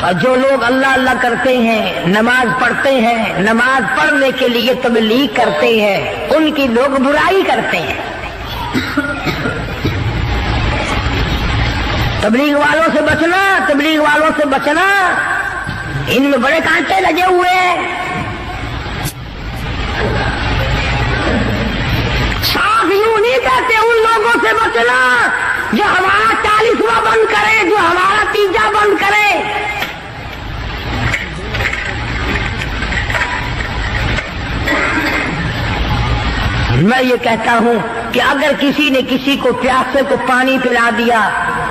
اور جو لوگ اللہ اللہ کرتے ہیں، نماز پڑھتے ہیں، نماز پڑھنے کے لیے تبلیغ کرتے ہیں، ان کی لوگ برائی کرتے ہیں۔ تبلیغ والوں سے بچنا، تبلیغ والوں سے بچنا، ان میں بڑے کانٹے لگے ہوئے ہیں۔ صاف یوں نہیں کہتے ان لوگوں سے بچنا جو ہمارا 40واں بند کرے، جو ہمارا 3 بند کرے۔ میں یہ کہتا ہوں کہ اگر کسی نے کسی کو پیاسے کو پانی پلا دیا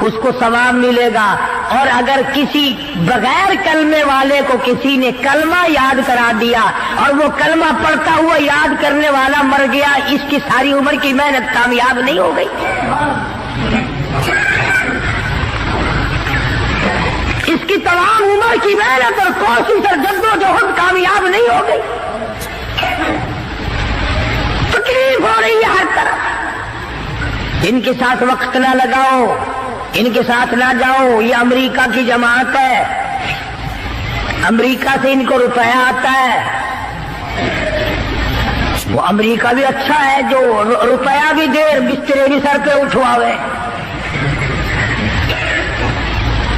اس کو ثواب ملے گا، اور اگر کسی بغیر کلمے والے کو کسی نے کلمہ یاد کرا دیا اور وہ کلمہ پڑھتا ہوا یاد کرنے والا مر گیا، اس کی ساری عمر کی محنت کامیاب نہیں ہو گئی، اس کی تمام عمر کی محنت اور کوشش اور جدوجہد کامیاب نہیں ہو گئی۔ تکلیف ہو رہی ہے ہر طرف، ان کے ساتھ وقت نہ لگاؤ، ان کے ساتھ نہ جاؤ، یہ امریکہ کی جماعت ہے، امریکہ سے ان کو روپیہ آتا ہے، وہ امریکہ بھی اچھا ہے جو روپیہ بھی دے، بسترے بھی سر پہ اٹھواوے،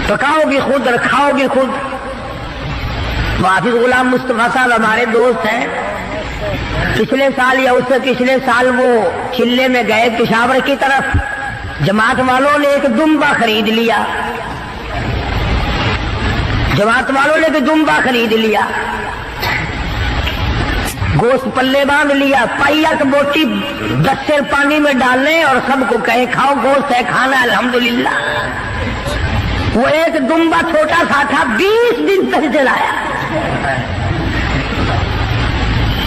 پکاؤ بھی خود اور کھاؤ بھی خود۔ حافظ غلام مصطفیٰ صاحب ہمارے دوست ہیں، پچھلے سال یا اس سے پچھلے سال وہ چلے میں گئے پشاور کی طرف، جماعت والوں نے ایک دمبا خرید لیا، جماعت والوں نے ایک دمبا خرید لیا، گوشت پلے باندھ لیا، پائیک بوٹی 10 سیر پانی میں ڈالنے اور سب کو کہے کھاؤ، گوشت ہے کھانا الحمدللہ۔ وہ ایک دمبا چھوٹا سا تھا، 20 دن تک چلایا۔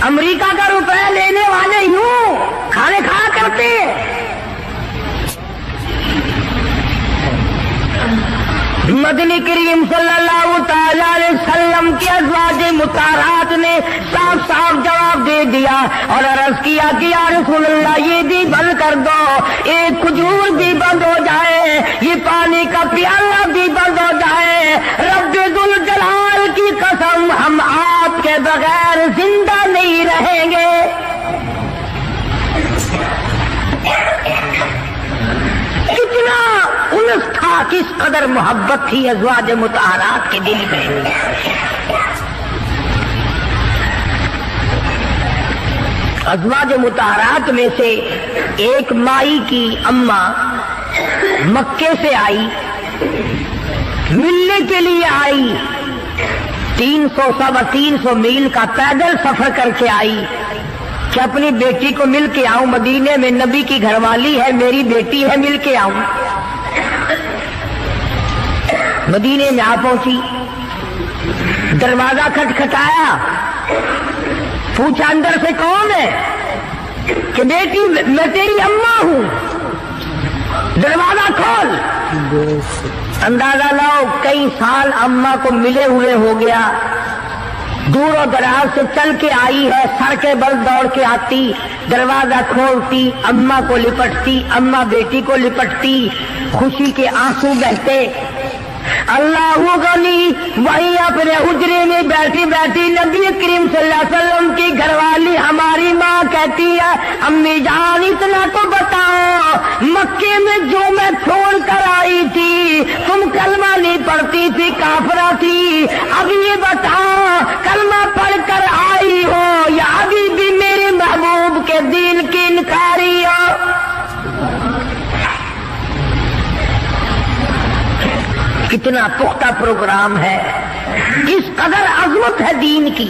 امریکہ کا روپے لینے والے یوں کھانے کھایا کرتے، مدنی کریم صلی اللہ تعالی علیہ وسلم کی ازواج مطہرات نے صاف صاف جواب دے دیا اور عرض کیا کہ یا رسول اللہ یہ بھی بند کر دو، ایک کھجور بھی بند ہو جائے، یہ پانی کا پیالہ بھی بند ہو جائے، رب ذوالجلال کی قسم ہم آپ کے بغیر زندہ نہیں رہیں گے۔ کتنا انس تھا، کس قدر محبت تھی ازواج مطہرات کے دل میں۔ ازواج مطہرات میں سے ایک مائی کی اماں مکے سے آئی، ملنے کے لیے آئی، 300 میل کا پیدل سفر کر کے آئی کہ اپنی بیٹی کو مل کے آؤں، مدینے میں نبی کی گھر والی ہے، میری بیٹی ہے، مل کے آؤں۔ مدینے میں آ پہنچی، دروازہ کھٹکھٹایا، پوچھا اندر سے کون ہے، کہ بیٹی میں تیری اماں ہوں، دروازہ کھول۔ اندازہ لاؤ کئی سال اماں کو ملے ہوئے ہو گیا، دور و دراز سے چل کے آئی ہے، سر کے بل دوڑ کے آتی، دروازہ کھولتی، اماں کو لپٹتی، اماں بیٹی کو لپٹتی، خوشی کے آنسو بہتے۔ اللہ غنی وہی اپنے حجرے میں بیٹھی بیٹھی نبی کریم صلی اللہ علیہ وسلم کی گھر والی ہماری ماں کہتی ہے امی جان اتنا تو بتاؤ، مکے میں جو میں چھوڑ کر آئی تھی تم کلمہ نہیں پڑھتی تھی، کافرہ تھی، اب یہ بتاؤ کلمہ پڑھ کر آئی ہو یا ابھی بھی میرے محبوب کے دین کی انکاری ہو؟ کتنا پختہ پروگرام ہے، کس قدر عظمت ہے دین کی۔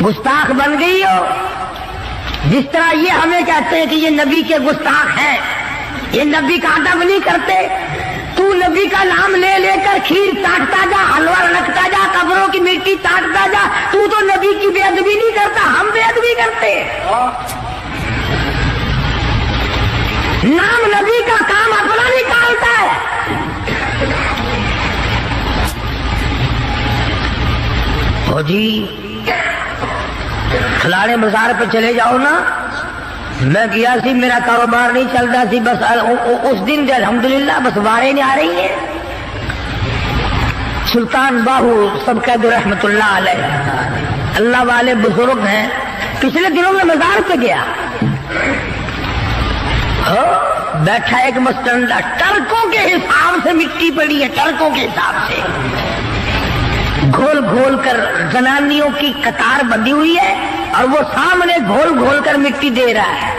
گستاخ بن گئی ہو. جس طرح یہ ہمیں کہتے ہیں کہ یہ نبی کے گستاخ ہیں، یہ نبی کا ادب نہیں کرتے. تو نبی کا نام لے لے کر کھیر چاٹتا جا، حلوہ رکھتا جا، قبروں کی مٹی چاٹتا جا. تو نبی کی بے ادبی نہیں کرتا، ہم بے ادبی کرتے. نام نبی کا کام اپنا نکالتا ہے. او جی فلانے بازار پہ چلے جاؤ نا، میں گیا سی، میرا کاروبار نہیں چلتا سی، بس اس دن سے الحمدللہ بس بارے نہیں آ رہی ہے. سلطان باہو سب قید رحمت اللہ علیہ، اللہ والے بزرگ ہیں. پچھلے دنوں میں مزار پہ گیا، بیٹھا ایک مستنڈا، ٹرکوں کے حساب سے مٹی پڑی ہے، ٹرکوں کے حساب سے گھول گھول کر زنانیوں کی قطار بندھی ہوئی ہے، اور وہ سامنے گھول گھول کر مٹی دے رہا ہے.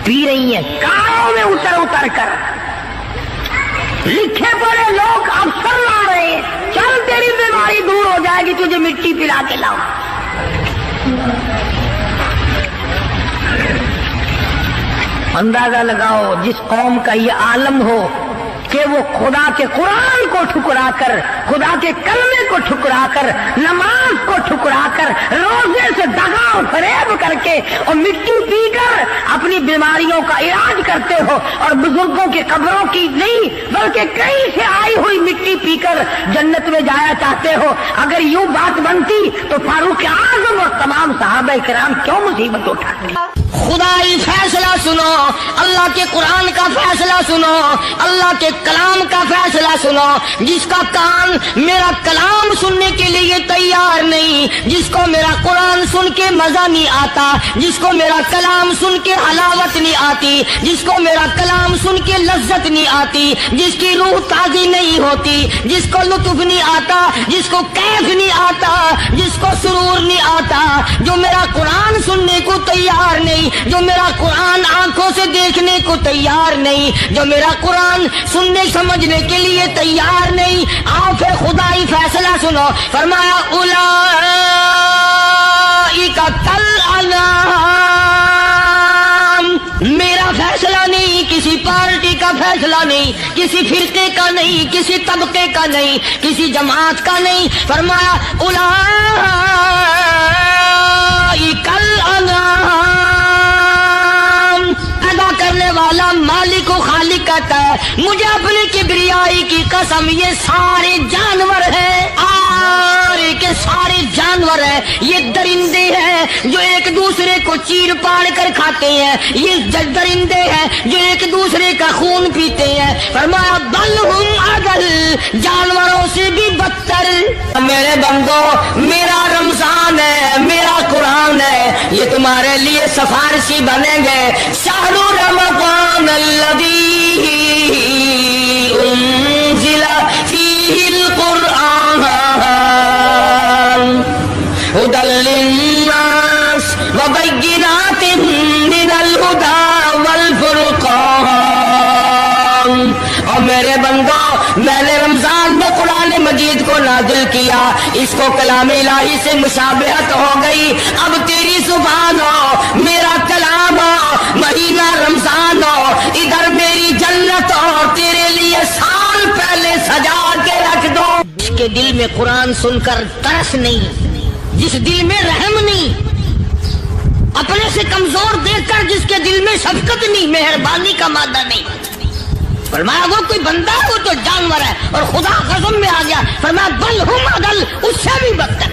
پی رہی ہیں کاروں میں اتر اتر کر. لکھے پڑے لوگ افسر لا رہے ہیں، چل تیری بیماری دور ہو جائے گی، تجھے مٹی پلا کے لاؤ. اندازہ لگاؤ جس قوم کا یہ عالم ہو کہ وہ خدا کے قرآن کو ٹھکرا کر، خدا کے کلمے کو ٹھکرا کر، نماز کو ٹھکرا کر، روزے سے دغا و فریب کر کے اور مٹی پی کر اپنی بیماریوں کا علاج کرتے ہو، اور بزرگوں کی قبروں کی نہیں بلکہ کہیں سے آئی ہوئی مٹی پی کر جنت میں جایا چاہتے ہو. اگر یوں بات بنتی تو فاروق اعظم اور تمام صحابہ کرام کیوں مصیبت اٹھاتے؟ خدائی فیصلہ سنو، اللہ کے قرآن کا فیصلہ سنو، اللہ کے کلام کا فیصلہ سنو. جس کا کان میرا کلام سننے کے لیے تیار نہیں، جس کو میرا قرآن سن کے مزہ نہیں آتا، جس کو میرا کلام سن کے حلاوت نہیں آتی، جس کو میرا کلام سن کے لذت نہیں آتی، جس کی روح تازی نہیں ہوتی، جس کو لطف نہیں آتا، جس کو کیف نہیں آتا، جس کو سرور نہیں آتا، جو میرا قرآن سننے کو تیار نہیں، جو میرا قرآن آنکھوں سے دیکھنے کو تیار نہیں، جو میرا قرآن سننے سمجھنے کے لیے تیار نہیں. آؤ پھر خدائی فیصلہ سنو. فرمایا اولئک کالانعام. میرا فیصلہ نہیں، کسی پارٹی کا فیصلہ نہیں، کسی فرقے کا نہیں، کسی طبقے کا نہیں، کسی جماعت کا نہیں. فرمایا اولئک الانعام. کرنے والا مالک و خالق کہتا ہے مجھے اپنی کبریائی کی قسم، یہ سارے جانور ہیں، سارے کے سارے جانور ہیں. یہ درندے ہیں جو ایک دوسرے کو چیر پاڑ کر کھاتے ہیں، یہ درندے ہیں جو ایک دوسرے کا خون پیتے ہیں. فرمایا بل ہم اضل، جانوروں سے بھی بدتر. میرے بندو، میرا رمضان ہے، میرا قرآن ہے، یہ تمہارے لیے سفارشی بنیں گے. شہر رمضان الذی انزل فیہ القرآن ھدی للناس وبینات من الھدی والفرقان. اور میرے بندو، میں نے رمضان میں قرآن مجید کو نازل کیا، اس کو کلام الہی سے مشابہت ہو گئی. اب تیری زبان ہو، میرا کلام ہو، مہینہ رمضان ہو، ادھر میری جنت ہو، تیرے لیے سال پہلے سجا کے رکھ دو. جس کے دل میں قرآن سن کر ترس نہیں، جس دل میں رحم نہیں، اپنے سے کمزور دیکھ کر جس کے دل میں شفقت نہیں، مہربانی کا مادہ نہیں. فرمایا وہ کوئی بندہ، وہ تو جانور ہے. اور خدا قسم میں آ گیا، فرمایا بل ہم اضل، اس سے بھی بدتر.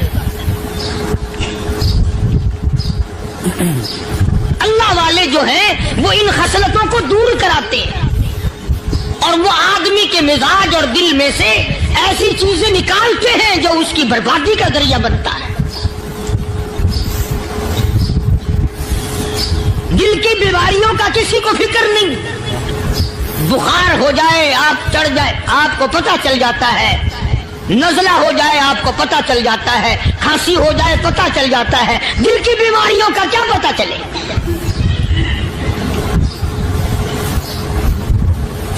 اللہ والے جو ہیں وہ ان خصلتوں کو دور کراتے ہیں، اور وہ آدمی کے مزاج اور دل میں سے ایسی چیزیں نکالتے ہیں جو اس کی بربادی کا ذریعہ بنتا ہے. دل کی بیماریوں کا کسی کو فکر نہیں. بخار ہو جائے، آپ چڑھ جائے، آپ کو پتہ چل جاتا ہے. نزلہ ہو جائے، آپ کو پتہ چل جاتا ہے. کھانسی ہو جائے، پتہ چل جاتا ہے. دل کی بیماریوں کا کیا پتہ چلے؟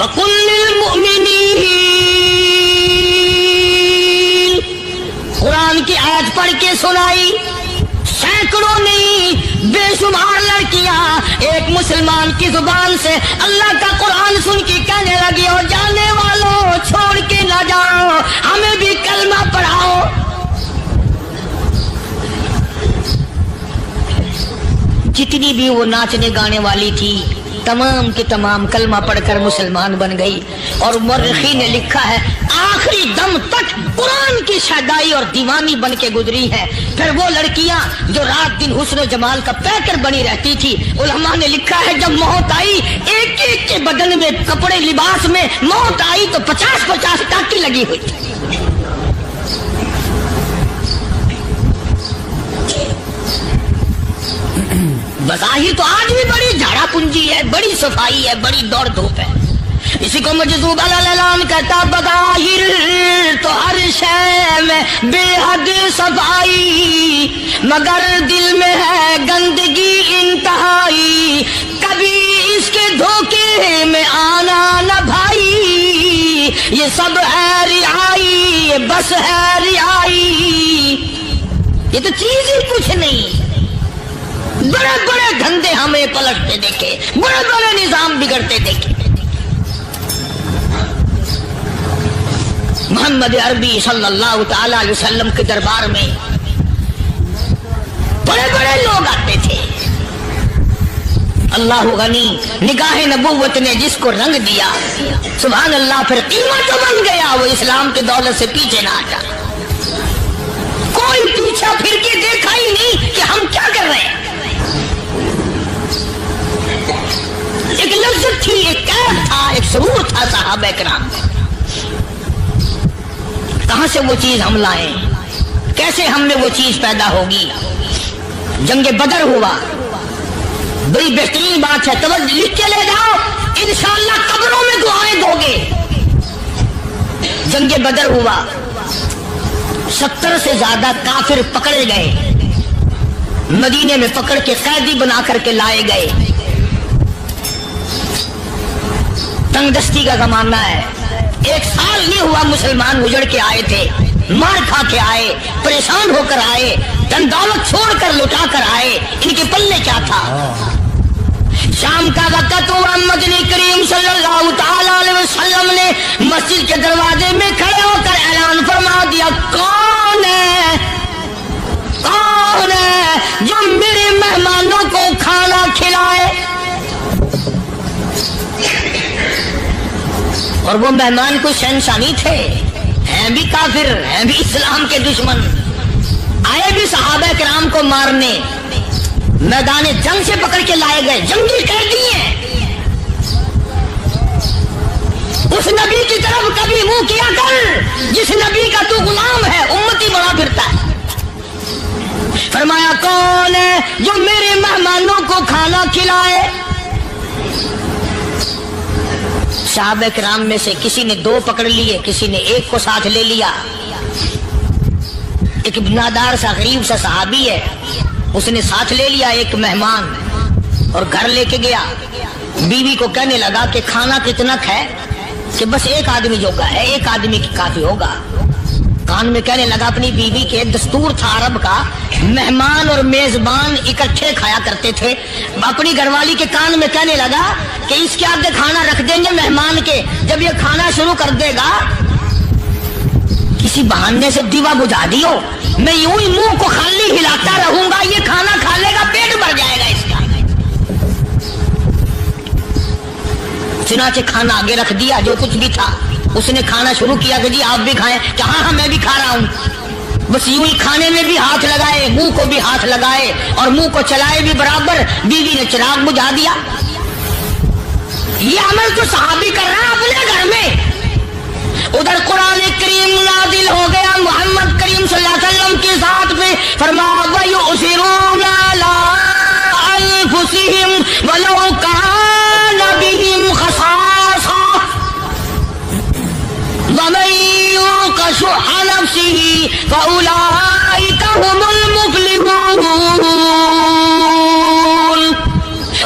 وَقُلْ لِلْمُؤْمِنِينَ، قرآن کی آیت پڑھ کے سنائی، سینکڑوں نہیں بے شمار لڑکیاں ایک مسلمان کی زبان سے اللہ کا قرآن سن کے کہنے لگی، اور جانے والوں چھوڑ کے نہ جاؤ، ہمیں بھی کلمہ پڑھاؤ۔ جتنی بھی وہ ناچنے گانے والی تھی تمام کی تمام کلمہ پڑھ کر مسلمان بن گئی، اور مورخین نے لکھا ہے آخری دم تک قرآن کی شادائی اور دیوانی بن کے گزری ہے۔ پھر وہ لڑکیاں جو رات دن حسن و جمال کا پیکر بنی رہتی تھی، علماء نے لکھا ہے جب موت آئی ایک ایک کے بدن میں کپڑے لباس میں موت آئی تو 50-50 ٹاکی لگی ہوئی تھی۔ بظاہر تو آج بھی بڑی جھاڑا پنجی ہے، بڑی صفائی ہے، بڑی دوڑ دھوپ ہے۔ اسی کو مجذوب الالام کہتا، بظاہر تو ہر شے میں بے حد صفائی، مگر دل میں ہے گندگی انتہائی، کبھی اس کے دھوکے میں آنا نہ بھائی، یہ سب ہے رعائی، یہ بس ہے رعائی، یہ تو چیز ہی کچھ نہیں۔ بڑے بڑے دھندے ہمیں پلٹتے دیکھے، بڑے بڑے نظام بگڑتے دیکھے۔ محمد عربی صلی اللہ تعالی علیہ وسلم کے دربار میں بڑے بڑے لوگ آتے تھے۔ اللہ غنی، نگاہ نبوت نے جس کو رنگ دیا سبحان اللہ، پھر قیمت بن گیا، وہ اسلام کی دولت سے پیچھے نہ ہٹا۔ کوئی پیچھا پھر کے دیکھا ہی نہیں کہ ہم کیا کر رہے ہیں۔ ایک لذت تھی، ایک کیف تھا، ایک سرور تھا صحابہ کرام۔ کہاں سے وہ چیز ہم لائیں؟ کیسے ہم میں وہ چیز پیدا ہوگی؟ جنگ بدر ہوا، بڑی بہترین بات ہے، توجہ لکھ کے لے جاؤ، انشاءاللہ قبروں میں دعائیں دو گے۔ جنگ بدر ہوا، 70 سے زیادہ کافر پکڑے گئے، مدینے میں پکڑ کے قیدی بنا کر کے لائے گئے۔ تنگ دستی کا زمانہ ہے، 1 سال نہیں ہوا مسلمان اجڑ کے آئے تھے، مار کھا کے آئے، پریشان ہو کر آئے، دن دولت چھوڑ کر لٹا کر آئے، ان کے پلے کیا تھا؟ شام کا وقت ہوا، مدنی کریم صلی اللہ تعالی علیہ وسلم نے مسجد کے دروازے میں کھڑے ہو کر اعلان فرما دیا، کون ہے جو میرے مہمانوں کو کھانا کھلائے؟ اور وہ مہمان کو شہنشانی تھے، ہیں بھی کافر، ہیں بھی اسلام کے دشمن، آئے بھی صحابہ کرام کو مارنے، میدان جنگ سے پکڑ کے لائے گئے، جنگی قیدی ہیں۔ اس نبی کی طرف کبھی منہ کیا کر جس نبی کا تو غلام ہے، امتی بڑا پھرتا ہے۔ فرمایا کون ہے جو میرے مہمانوں کو کھانا کھلائے؟ صحابہ کرام میں سے کسی نے 2 پکڑ لیے، کسی نے 1 کو ساتھ لے لیا۔ ایک بنادار سا غریب سا صحابی ہے، اس نے ساتھ لے لیا ایک مہمان اور گھر لے کے گیا۔ بیوی کو کہنے لگا کہ کھانا کتنا ہے؟ کہ بس 1 آدمی جوگا ہے، 1 آدمی کی کافی ہوگا۔ کان میں کہنے لگا اپنی بیوی کے، دستور تھا عرب کا، مہمان اور میزبان اکٹھے کھایا کرتے تھے۔ اپنی گھر والی کے کان میں کہنے لگا کہ اس کے آگے کھانا رکھ دیں گے مہمان کے، جب یہ کھانا شروع کر دے گا کسی بہانے سے دیوا بجھا دیو، میں یوں ہی منہ کو خالی ہلاتا رہوں گا، یہ کھانا کھا لے گا، پیٹ بھر جائے گا اس کا۔ چنانچہ کھانا آگے رکھ دیا، جو کچھ بھی تھا اس نے کھانا شروع کیا کہ جی آپ بھی کھائیں، کہ ہاں میں بھی کھا رہا ہوں۔ بس یوں ہی کھانے میں بھی ہاتھ لگائے، منہ کو بھی ہاتھ لگائے اور منہ کو چلائے بھی برابر۔ بیوی نے چراغ بجھا دیا۔ یہ عمل تو صحابی کر رہا اپنے گھر میں، ادھر قرآن کریم نازل ہو گیا محمد کریم صلی اللہ علیہ وسلم کے ذات پہ، فرمایا وَيُؤْثِرُونَ عَلَىٰ أَنفُسِهِمْ وَلَوْ كَانَ بِهِمْ خَصَاصَةٌ وَمَن يُوقَ شُحَّ نَفْسِهِ فَأُولَٰئِكَ هُمُ الْمُفْلِحُونَ۔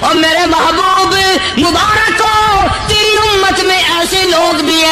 اور میرے محبوب مبارک ہو، تیری امت میں